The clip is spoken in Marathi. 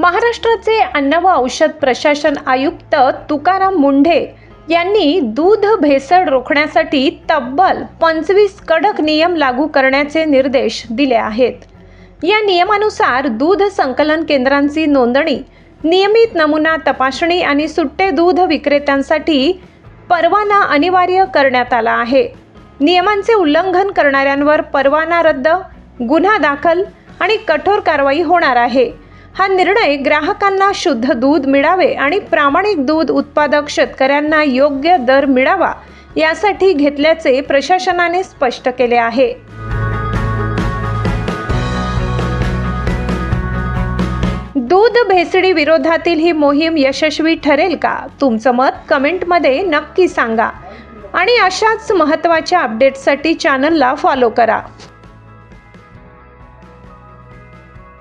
महाराष्ट्राचे अन्न व औषध प्रशासन आयुक्त तुकाराम मुंढे यांनी दूध भेसळ रोखण्यासाठी तब्बल 25 कडक नियम लागू करण्याचे निर्देश दिले आहेत. या नियमानुसार दूध संकलन केंद्रांची नोंदणी, नियमित नमुना तपासणी आणि सुट्टे दूध विक्रेत्यांसाठी परवाना अनिवार्य करण्यात आला आहे. नियमांचे उल्लंघन करणाऱ्यांवर परवाना रद्द, गुन्हा दाखल आणि कठोर कारवाई होणार आहे. हा निर्णय ग्राहकांना शुद्ध दूध मिळावे आणि प्रामाणिक दूध उत्पादक शेतकऱ्यांना योग्य दर मिळावा यासाठी घेतल्याचे प्रशासनाने स्पष्ट केले आहे. दूध भेसळी विरोधातील ही मोहीम यशस्वी ठरेल का? तुमचं मत कमेंटमध्ये नक्की सांगा आणि अशाच महत्त्वाच्या अपडेट्ससाठी चॅनलला फॉलो करा.